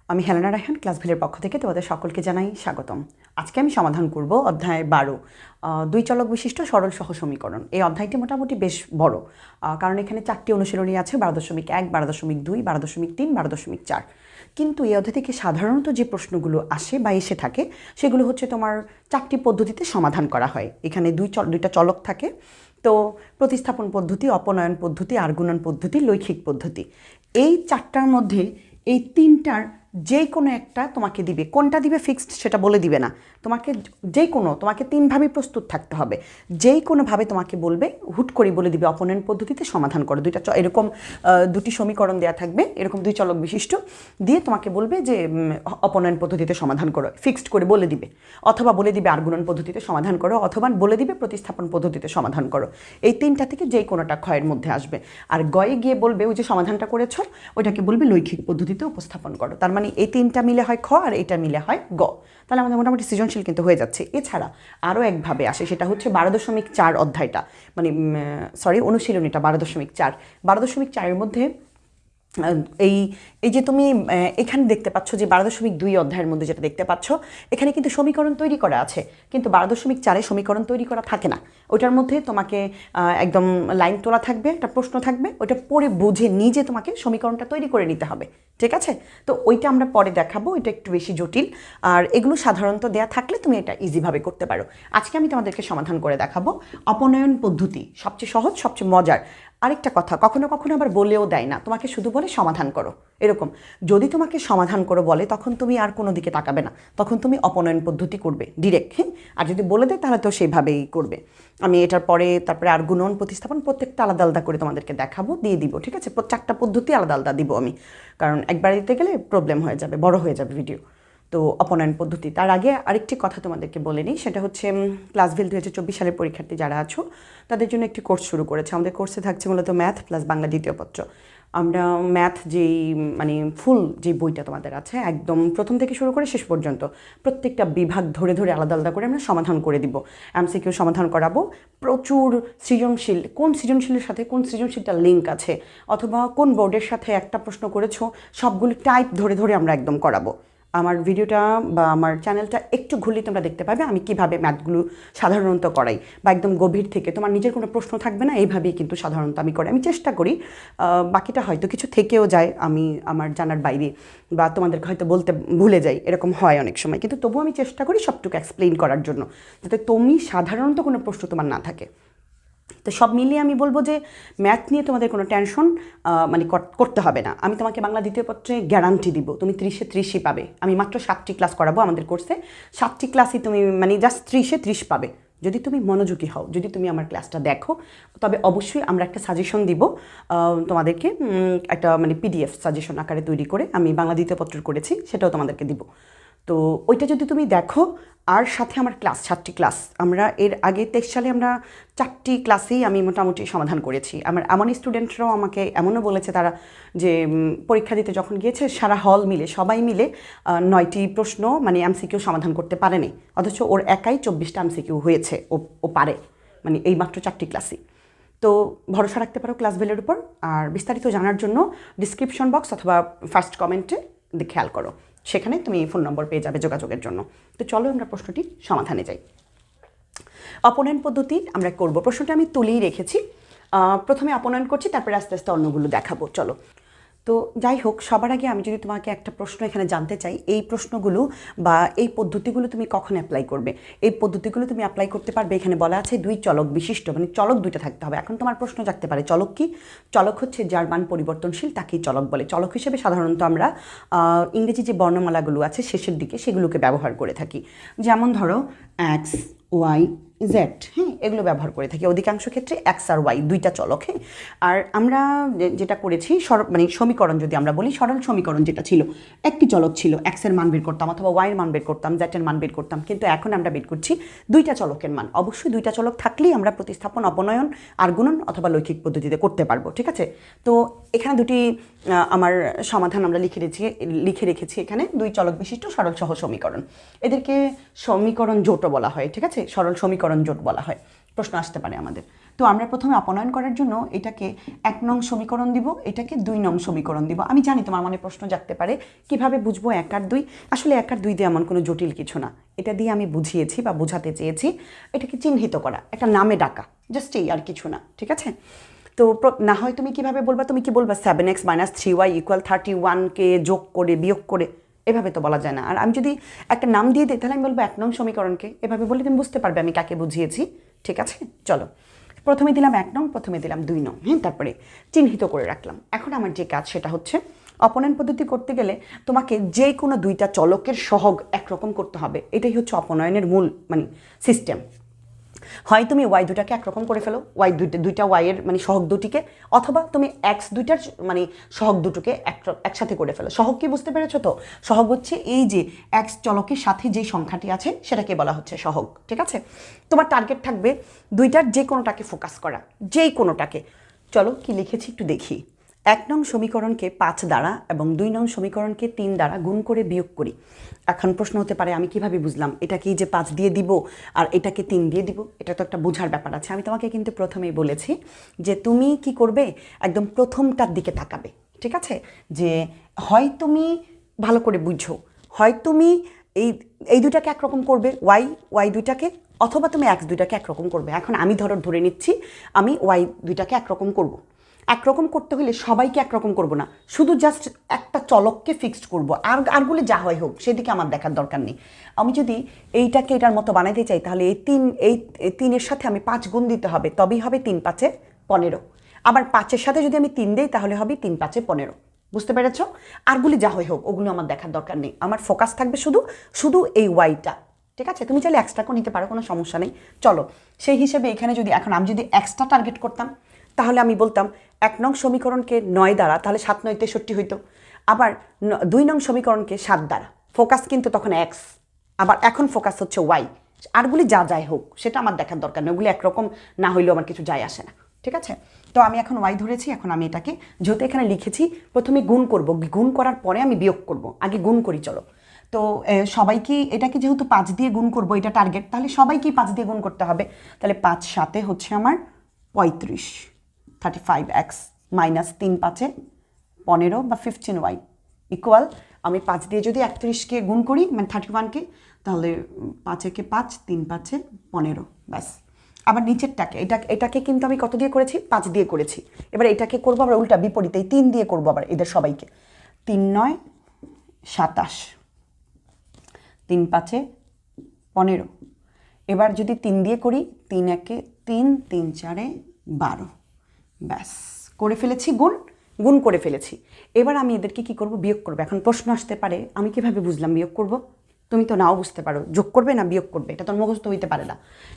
আমি হেলেনা রায়হান ক্লাসভেলের পক্ষ থেকে তোমাদের সকলকে জানাই স্বাগতম। আজকে আমি সমাধান করব অধ্যায় 12 দুই চলক বিশিষ্ট সরল সহ সমীকরণ। এই অধ্যায়টি মোটামুটি বেশ বড়, কারণ এখানে 4টি অনুশীলনী আছে: 12.1, 12.2, 12.3, 12.4। কিন্তু এই অধ্যায় থেকে সাধারণত যে প্রশ্নগুলো আসে বা এসে থাকে সেগুলো হচ্ছে তোমার 4টি পদ্ধতিতে সমাধান করা হয়। এখানে দুইটা চলক থাকে, তো প্রতিস্থাপন পদ্ধতি, অপনয়ন পদ্ধতি, আর্গুণন পদ্ধতি, লৈখিক পদ্ধতি। এই 4টার মধ্যে এই 3টার যে কোনো একটা তোমাকে দিবে। কোনটা দিবে ফিক্সড সেটা বলে দিবে না, তোমাকে তোমাকে 3ভাবেই প্রস্তুত থাকতে হবে। যেই কোনোভাবে তোমাকে বলবে, হুট করে বলে দিবে অপনয়ন পদ্ধতিতে সমাধান করো। এরকম দুটি সমীকরণ দেওয়া থাকবে, এরকম দুই চলক বিশিষ্ট, দিয়ে তোমাকে বলবে যে অপনয়ন পদ্ধতিতে সমাধান করো, ফিক্সড করে বলে দিবে। অথবা বলে দিবে আর্গুণন পদ্ধতিতে সমাধান করো, অথবা বলে দিবে প্রতিস্থাপন পদ্ধতিতে সমাধান করো। এই 3টা থেকে যেই কোনোটা ক্ষয়ের মধ্যে আসবে। আর গয়ে গিয়ে বলবে ওই যে সমাধানটা করেছো ওইটাকে বলবে লৈখিক পদ্ধতিতে উপস্থাপন করো। তার মানে এই 3টা মিলে হয় খ আর এটা মিলে হয় গ। তাহলে আমাদের মোটামুটি সৃজনশীল কিন্তু হয়ে যাচ্ছে। এছাড়া আরও একভাবে আসে, সেটা হচ্ছে 12.4 অধ্যায়টা, মানে অনুশীলনীটা 12.4। 12.4-এর মধ্যে এই যে তুমি এখানে দেখতে পাচ্ছ যে 12.2 অধ্যায়ের মধ্যে যেটা দেখতে পাচ্ছ, এখানে কিন্তু সমীকরণ তৈরি করা আছে, কিন্তু 12.4-এ সমীকরণ তৈরি করা থাকে না। ওইটার মধ্যে তোমাকে একদম লাইন তোলা থাকবে, একটা প্রশ্ন থাকবে, ওইটা পড়ে বুঝে নিজে তোমাকে সমীকরণটা তৈরি করে নিতে হবে। ঠিক আছে? তো ওইটা আমরা পরে দেখাবো, এটা একটু বেশি জটিল। আর এগুলো সাধারণত দেয়া থাকলে তুমি এটা ইজিভাবে করতে পারো। আজকে আমি তোমাদেরকে সমাধান করে দেখাবো অপনয়ন পদ্ধতি, সবচেয়ে সহজ, সবচেয়ে মজার। আরেকটা কথা, কখনো কখনো আবার বলেও দেয় না, তোমাকে শুধু বলে সমাধান করো। এরকম যদি তোমাকে সমাধান করো বলে, তখন তুমি আর কোনো দিকে তাকাবে না, তখন তুমি অপনয়ন পদ্ধতি করবে ডিরেক্ট। হ্যাঁ, আর যদি বলে দেয় তাহলে তো সেইভাবেই করবে। আমি এটার তারপরে আর্গুণন, প্রতিস্থাপন প্রত্যেকটা আলাদা আলাদা করে তোমাদেরকে দেখাবো, দিয়ে দিব। ঠিক আছে? 4টা পদ্ধতি আলাদা আলাদা দিব আমি, কারণ একবার দিতে গেলে প্রবলেম হয়ে যাবে, বড় হয়ে যাবে ভিডিও। তো অপনয়ন পদ্ধতি, তার আগে আরেকটি কথা তোমাদেরকে বলে নিই, সেটা হচ্ছে ক্লাসভেল 2024 সালের পরীক্ষার্থী যারা আছো তাদের জন্য একটি কোর্স শুরু করেছে। আমাদের কোর্সে থাকছে মূলত ম্যাথ প্লাস বাংলা দ্বিতীয় পত্র। আমরা ম্যাথ ফুল যে বইটা তোমাদের আছে, একদম প্রথম থেকে শুরু করে শেষ পর্যন্ত প্রত্যেকটা বিভাগ ধরে ধরে আলাদা আলাদা করে আমরা সমাধান করে দিব। এমসিকিউ সমাধান করাবো, প্রচুর সৃজনশীল, কোন সৃজনশীলের সাথে কোন সৃজনশীলটার লিঙ্ক আছে, অথবা কোন বোর্ডের সাথে একটা প্রশ্ন করেছো, সবগুলো টাইপ ধরে ধরে আমরা একদম করাবো। আমার ভিডিওটা বা আমার চ্যানেলটা একটু ঘুরলে তোমরা দেখতে পাবে আমি কিভাবে ম্যাথগুলো সাধারণত করাই, বা একদম গভীর থেকে তোমার নিজের কোনো প্রশ্ন থাকবে না, এইভাবেই কিন্তু সাধারণত আমি করি। আমি চেষ্টা করি, বাকিটা হয়তো কিছু থেকেও যায় আমি আমার জানার বাইরে, বা তোমাদেরকে হয়তো বলতে ভুলে যাই, এরকম হয় অনেক সময়, কিন্তু তবুও আমি চেষ্টা করি সবটুকু এক্সপ্লেইন করার জন্য, যাতে তুমি সাধারণত কোনো প্রশ্ন তোমার না থাকে। তো সব মিলিয়ে আমি বলবো যে ম্যাথ নিয়ে তোমাদের কোনো টেনশন করতে হবে না। আমি তোমাকে বাংলা দ্বিতীয় পত্রে গ্যারান্টি দিব, তুমি 30-এ 30ই পাবে। আমি মাত্র 7টি ক্লাস করাবো আমাদের কোর্সে, 7টি ক্লাসই তুমি জাস্ট 30-এ 30 পাবে, যদি তুমি মনোযোগী হও, যদি তুমি আমার ক্লাসটা দেখো। তবে অবশ্যই আমরা একটা সাজেশন দিব তোমাদেরকে, একটা পিডিএফ সাজেশন আকারে তৈরি করে আমি বাংলা দ্বিতীয় পত্র করেছি, সেটাও তোমাদেরকে দিব। তো ওইটা যদি তুমি দেখো, আর সাথে আমার ক্লাস 7টি ক্লাস, আমরা এর আগে 23 সালে আমরা 4টি ক্লাসেই আমি মোটামুটি সমাধান করেছি। আমার এমন স্টুডেন্টরাও আমাকে এমনও বলেছে, তারা যে পরীক্ষা দিতে যখন গিয়েছে সারা হল মিলে সবাই মিলে 9টি প্রশ্ন এমসিকিউ সমাধান করতে পারেনি, অথচ ওর একাই 24টা এমসিকিউ হয়েছে, ও পারে, এই মাত্র 4টি ক্লাসই। তো ভরসা রাখতে পারো ক্লাসভেলের উপর। আর বিস্তারিত জানার জন্য ডিসক্রিপশন বক্স অথবা ফার্স্ট কমেন্টে খেয়াল করো, সেখানে তুমি ফোন নম্বর পেয়ে যাবে যোগাযোগের জন্য। তো চলো আমরা প্রশ্নটি সমাধানে যাই। অপনয়ন পদ্ধতি আমরা করব, প্রশ্নটা আমি তুলেই রেখেছি। প্রথমে অপনয়ন করছি, তারপরে আস্তে আস্তে অন্যগুলো দেখাবো। চলো, তো যাই হোক, সবার আগে আমি যদি তোমাকে একটা প্রশ্ন এখানে জানতে চাই, এই প্রশ্নগুলো বা এই পদ্ধতিগুলো তুমি কখন অ্যাপ্লাই করবে? এই পদ্ধতিগুলো তুমি অ্যাপ্লাই করতে পারবে, এখানে বলা আছে দুই চলক বিশিষ্ট, চলক দুইটা থাকতে হবে। এখন তোমার প্রশ্ন জাগতে পারে, চলক কি? চলক হচ্ছে যার মান পরিবর্তনশীল, তাকেই চলক বলে। চলক হিসেবে সাধারণত আমরা ইংরেজি যে বর্ণমালাগুলো আছে শেষের দিকে সেগুলোকে ব্যবহার করে থাকি। যেমন ধরো এক্স, ওয়াই, জেড, হ্যাঁ, এগুলো ব্যবহার করে থাকি অধিকাংশ ক্ষেত্রে। এক্স আর ওয়াই দুইটা চলক। হ্যাঁ, আর আমরা যেটা করেছি সমীকরণ, যদি আমরা বলি সরল সমীকরণ যেটা ছিল, একটি চলক ছিল, এক্সের মান বের করতাম অথবা ওয়াইয়ের মান বের করতাম, জেডের মান বের করতাম, কিন্তু এখন আমরা বের করছি দুইটা চলকের মান। অবশ্যই দুইটা চলক থাকলেই আমরা প্রতিস্থাপন, অপনয়ন, আর্গুণন অথবা লৈখিক পদ্ধতিতে করতে পারবো। ঠিক আছে? তো এখানে দুটি আমার সমাধান আমরা লিখে রেখেছি এখানে, দুই চলক বিশিষ্ট সরল সহ সমীকরণ। এদেরকে সমীকরণ জোটও বলা হয়। ঠিক আছে? সরল সমীকরণ জোট বলা হয়। প্রশ্ন আসতে পারে আমাদের। তো আমরা প্রথমে অপনয়ন করার জন্য এটাকে 1 নং সমীকরণ দিব, এটাকে 2 নং সমীকরণ দিব। আমি জানি তোমার মনে প্রশ্ন জাগতে পারে কিভাবে বুঝবো 1 আর 2। আসলে 1 আর 2 দিয়ে এমন কোনো জটিল কিছু না, এটা দিয়ে আমি বুঝিয়েছি বা বোঝাতে চেয়েছি এটাকে চিহ্নিত করা, একটা নামে ডাকা, জাস্ট এই আর কিছু না, ঠিক আছে। তো না হয় তুমি কিভাবে বলবা, তুমি কি বলবা 7x - 3y = 31কে যোগ করে বিয়োগ করে, এভাবে তো বলা যায় না। আর আমি যদি একটা নাম দিয়ে দিই তাহলে আমি বলবো 1 নং সমীকরণকে, এভাবে বললে তুমি বুঝতে পারবে আমি কাকে বুঝিয়েছি, ঠিক আছে। চলো, প্রথমে দিলাম 1 নং, প্রথমে দিলাম 2 নং, হ্যাঁ, তারপরে চিহ্নিত করে রাখলাম। এখন আমার যে কাজ সেটা হচ্ছে অপনয়ন পদ্ধতি করতে গেলে তোমাকে যে কোনো দুইটা চলকের সহগ একরকম করতে হবে, এটাই হচ্ছে অপনয়নের মূল সিস্টেম। হয় তুমি ওয়াই দুটাকে একরকম করে ফেলো, দুইটা ওয়াইয়ের সহগ দুটিকে, অথবা তুমি এক্স দুইটার সহগ দুটোকে একসাথে করে ফেলো। সহগ কি বুঝতে পেরেছো তো? সহগ হচ্ছে এই যে এক্স চলকের সাথে যেই সংখ্যাটি আছে সেটাকে বলা হচ্ছে সহগ, ঠিক আছে। তোমার টার্গেট থাকবে দুইটার যে কোনোটাকে ফোকাস করা, যেই কোনোটাকে। চলো কি লিখেছি একটু দেখি। 1 নং সমীকরণকে 5 দ্বারা এবং 2 নং সমীকরণকে 3 দ্বারা গুণ করে বিয়োগ করি। এখন প্রশ্ন হতে পারে আমি কিভাবে বুঝলাম এটা কি যে 5 দিয়ে দিব আর এটাকে 3 দিয়ে দিব? এটা তো একটা বোঝার ব্যাপার আছে। আমি তোমাকে কিন্তু প্রথমেই বলেছি যে তুমি কি করবে, একদম প্রথমটার দিকে তাকাবে, ঠিক আছে। যে হয় তুমি ভালো করে বুঝো, হয় তুমি এই দুইটাকে একরকম করবে ওয়াই দুইটাকে, অথবা তুমি এক্স দুইটাকে একরকম করবে। এখন আমি ধরে নিচ্ছি আমি ওয়াই দুইটাকে একরকম করব। একরকম করতে হলে সবাইকে একরকম করব না, শুধু জাস্ট একটা চলককে ফিক্সড করব, আরগুলি যা হয় হোক সেদিকে আমার দেখার দরকার নেই। আমি যদি এইটাকে এটার মতো বানাইতে চাই তাহলে এই 3-এর সাথে আমি 5 গুণ দিতে হবে, তবেই হবে 3 × 5 = 15। আবার 5-এর সাথে যদি আমি 3 দিই তাহলে হবে 3 × 5 = 15। বুঝতে পেরেছ? আরগুলি যা হয় হোক ওগুলো আমার দেখার দরকার নেই, আমার ফোকাস থাকবে শুধু এই ওয়াইটা, ঠিক আছে। তুমি চাইলে এক্সট্রাকেও নিতে পারো, কোনো সমস্যা নেই। চলো সেই হিসেবে এখানে যদি এখন আমি যদি এক্সট্রা টার্গেট করতাম তাহলে আমি বলতাম 1 নং সমীকরণকে 9 দ্বারা, তাহলে 7 9 63 হইতো। আবার 2 নং সমীকরণকে 7 দ্বারা, ফোকাস কিন্তু তখন এক্স, আবার এখন ফোকাস হচ্ছে ওয়াই। আরগুলি যা যায় হোক সেটা আমার দেখার দরকার নেই, ওগুলি একরকম না হইলেও আমার কিছু যায় আসে না, ঠিক আছে। তো আমি এখন ওয়াই ধরেছি, এখন আমি এটাকে যেহেতু এখানে লিখেছি প্রথমে গুণ করব, গুণ করার পরে আমি বিয়োগ করব, আগে গুণ করি। চলো, তো সবাইকে এটাকে যেহেতু 5 দিয়ে গুণ করব, এটা টার্গেট, তাহলে সবাইকেই 5 দিয়ে গুণ করতে হবে। তাহলে 5 7 হচ্ছে আমার 35, 35x - 3 5 15 বা 15y ইকুয়াল, আমি 5 দিয়ে যদি 31কে গুণ করি 31কে, তাহলে 5 একে 5 3 5 15, ব্যাস। আবার নিচেরটাকে এটাকে কিন্তু আমি কত দিয়ে করেছি? 5 দিয়ে করেছি। এবার এটাকে করবো আবার উল্টা বিপরীতে, 3 দিয়ে করবো আবার এদের সবাইকে। 3 9 27, 3 5 15। এবার যদি 3 দিয়ে করি, 3 1 3 3 4 12, ব্যাস করে ফেলেছি, গুণ করে ফেলেছি। এবার আমি এদেরকে কি করব? বিয়োগ করবো। এখন প্রশ্ন আসতে পারে আমি কিভাবে বুঝলাম বিয়োগ করব? তুমি তো নাও বুঝতে পারো, যোগ করবে না বিয়োগ করবে, এটা তোর মুখস্থ হইতে পারে না।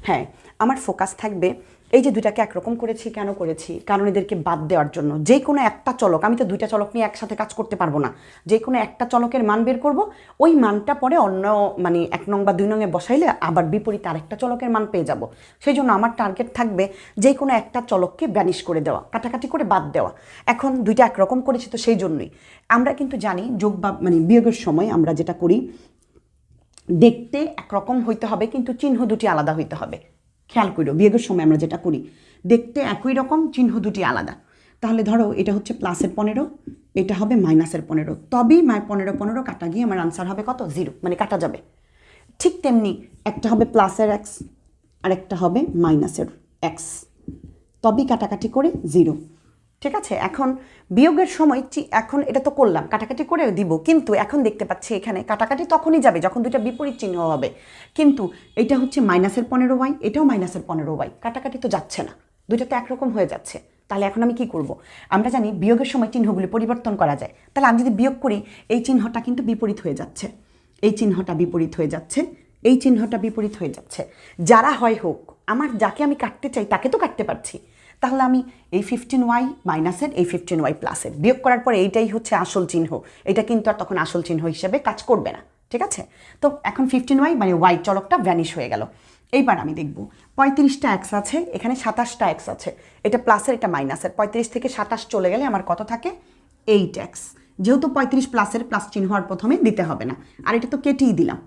হ্যাঁ, আমার ফোকাস থাকবে এই যে দুইটাকে একরকম করেছি, কেন করেছি? কারণ এদেরকে বাদ দেওয়ার জন্য। যে কোনো একটা চলক, আমি তো দুইটা চলক নিয়ে একসাথে কাজ করতে পারবো না, যে কোনো একটা চলকের মান বের করব, ওই মানটা পরে অন্য 1 নং বা 2 নংয়ে বসাইলে আবার বিপরীত আরেকটা চলকের মান পেয়ে যাব। সেই জন্য আমার টার্গেট থাকবে যে কোনো একটা চলককে ব্যানিশ করে দেওয়া, কাটাকাটি করে বাদ দেওয়া। এখন দুইটা একরকম করেছি তো সেই জন্যই আমরা কিন্তু জানি যোগ বা বিয়োগের সময় আমরা যেটা করি, দেখতে একরকম হইতে হবে কিন্তু চিহ্ন দুটি আলাদা হইতে হবে। খেয়াল করো, বিয়োগের সময় আমরা যেটা করি দেখতে একই রকম, চিহ্ন দুটি আলাদা। তাহলে ধরো এটা হচ্ছে +15, এটা হবে -15, তবেই 15 15 কাটা গিয়ে আমার আনসার হবে কত? 0, কাটা যাবে। ঠিক তেমনি একটা হবে প্লাসের x আর একটা হবে মাইনাসের x, তবেই কাটাকাটি করে 0, ঠিক আছে। এখন বিয়োগের সময় এখন এটা তো করলাম, কাটাকাটি করে দিব, কিন্তু এখন দেখতে পাচ্ছি এখানে কাটাকাটি তখনই যাবে যখন দুইটা বিপরীত চিহ্ন হবে। কিন্তু এটা হচ্ছে -15y, এটাও -15y, কাটাকাটি তো যাচ্ছে না, দুইটা তো একরকম হয়ে যাচ্ছে। তাহলে এখন আমি কি করব? আমরা জানি বিয়োগের সময় চিহ্নগুলি পরিবর্তন করা যায়। তাহলে আমি যদি বিয়োগ করি, এই চিহ্নটা কিন্তু বিপরীত হয়ে যাচ্ছে, এই চিহ্নটা বিপরীত হয়ে যাচ্ছে, এই চিহ্নটা বিপরীত হয়ে যাচ্ছে। যারা হয় হোক, আমার যাকে আমি কাটতে চাই তাকে তো কাটতে পারছি। তাহলে আমি এই 15y মাইনাসের এই 15y প্লাসের বিয়োগ করার পরে এইটাই হচ্ছে আসল চিহ্ন, এটা কিন্তু আর তখন আসল চিহ্ন হিসেবে কাজ করবে না, ঠিক আছে। তো এখন 15y ওয়াই চলকটা ভ্যানিশ হয়ে গেল। এইবার আমি দেখব 35টা এক্স আছে, এখানে 27টা এক্স আছে, এটা প্লাসের এটা মাইনাসের। 35 থেকে 27 চলে গেলে আমার কত থাকে? 8x। যেহেতু 35 প্লাসের, প্লাস চিহ্ন আর প্রথমে দিতে হবে না, আর এটা তো কেটেই দিলাম।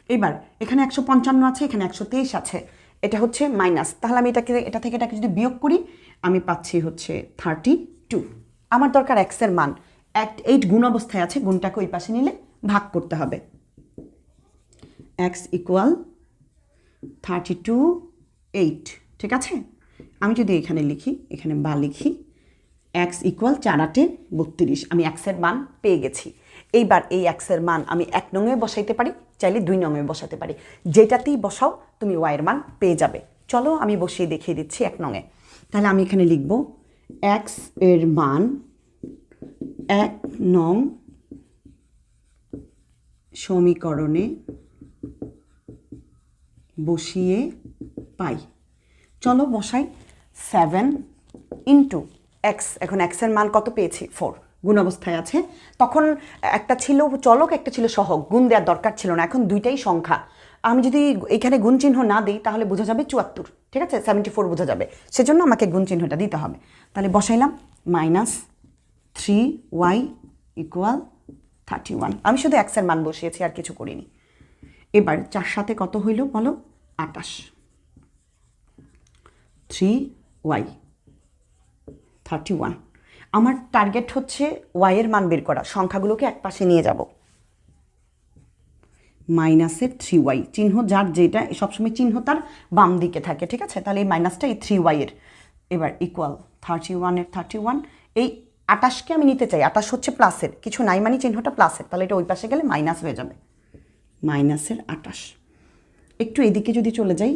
এবার এখানে 155 আছে, এখানে 123 আছে, এটা হচ্ছে মাইনাস, তাহলে আমি এটা থেকে এটাকে যদি বিয়োগ করি আমি পাচ্ছি হচ্ছে 32। আমার দরকার এক্সের মান, 8 গুণ অবস্থায় আছে, গুণটাকে ওই পাশে নিলে ভাগ করতে হবে। x ইকুয়াল 32 8, ঠিক আছে। আমি যদি এখানে লিখি, এখানে বা লিখি, x ইকুয়াল 4 8 32, আমি এক্সের মান পেয়ে গেছি। এইবার এই এক্সের মান আমি 1 নংয়ে বসাইতে পারি, চাইলে 2 নংয়ে বসাতে পারি, যেটাতেই বসাও তুমি y এর মান পেয়ে যাবে। চলো আমি বসিয়ে দেখিয়ে দিচ্ছি 1 নংয়ে। তাহলে আমি এখানে লিখব x এর মান 1 নং সমীকরণে বসিয়ে পাই। চলো বসাই, 7 ইন্টু এক্স। এখন এক্সের মান কত পেয়েছি? 4, গুণ অবস্থায় আছে। তখন একটা ছিল চলক, একটা ছিল সহগ, গুণ দেওয়ার দরকার ছিল না, এখন দুইটাই সংখ্যা। আমি যদি এখানে গুণ চিহ্ন না দিই তাহলে বোঝা যাবে 74, ঠিক আছে, 74 বোঝা যাবে, সেজন্য আমাকে গুণ চিহ্নটা দিতে হবে। তাহলে বসাইলাম -3y ইকুয়াল 31। আমি শুধু এক্সের মান বসিয়েছি, আর কিছু করিনি। এবার 4 সাথে কত হইল বলো? 28। 3y 31। আমার টার্গেট হচ্ছে y এর মান বের করা, সংখ্যাগুলোকে এক পাশে নিয়ে যাব। মাইনাসের 3y, চিহ্ন যার যেটা সবসময় চিহ্ন তার বাম দিকে থাকে, ঠিক আছে। তাহলে এই মাইনাসটা এই 3y এর। এবার ইকুয়াল 31 এর 31, এই 28কে আমি নিতে চাই, 28 হচ্ছে প্লাসের, কিছু নাই মানে চিহ্নটা প্লাসের, তাহলে এটা ওই পাশে গেলে মাইনাস হয়ে যাবে। মাইনাসের 28। একটু এদিকে যদি চলে যাই,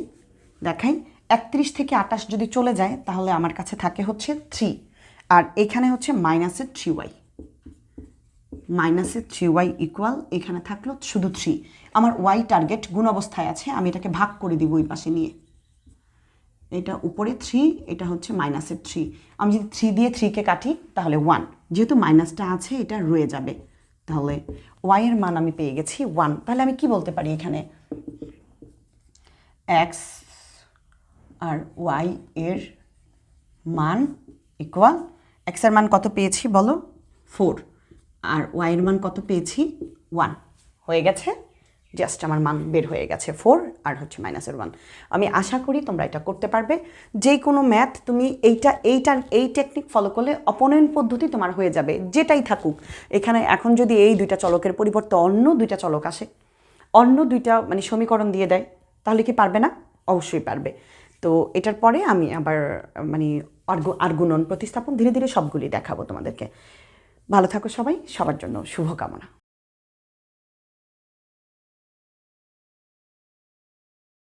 দেখাই 31 থেকে 28 যদি চলে যায় তাহলে আমার কাছে থাকে হচ্ছে 3, আর এখানে হচ্ছে মাইনাসের 3y। মাইনাসের 3y ইকুয়াল, এখানে থাকলো শুধু 3। আমার y টার্গেট গুণ অবস্থায় আছে, আমি এটাকে ভাগ করে দিব ওই পাশে নিয়ে। এটা উপরে 3, এটা হচ্ছে মাইনাসের 3। আমি যদি 3 দিয়ে 3কে কাটি তাহলে 1, যেহেতু মাইনাসটা আছে এটা রয়ে যাবে। তাহলে y এর মান আমি পেয়ে গেছি 1। তাহলে আমি কি বলতে পারি এখানে? x আর y এর মান ইকুয়াল, x এর মান কত পেয়েছি বলো? 4, আর y এর মান কত পেয়েছি? 1। হয়ে গেছে, জাস্ট আমার মান বের হয়ে গেছে 4 আর হচ্ছে মাইনাসের 1। আমি আশা করি তোমরা এটা করতে পারবে। যে কোনো ম্যাথ তুমি এই টেকনিক ফলো করলে অপনয়ন পদ্ধতি তোমার হয়ে যাবে, যেটাই থাকুক। এখানে এখন যদি এই দুইটা চলকের পরিবর্তে অন্য দুইটা চলক আসে, অন্য দুইটা মানে সমীকরণ দিয়ে দেয়, তাহলে কি পারবে না? অবশ্যই পারবে। তো এটার পরে আমি আবার মানে আর্গুণন প্রতিস্থাপন ধীরে ধীরে সবগুলি দেখাবো তোমাদেরকে। ভালো থাকো সবাই, সবার জন্য শুভকামনা।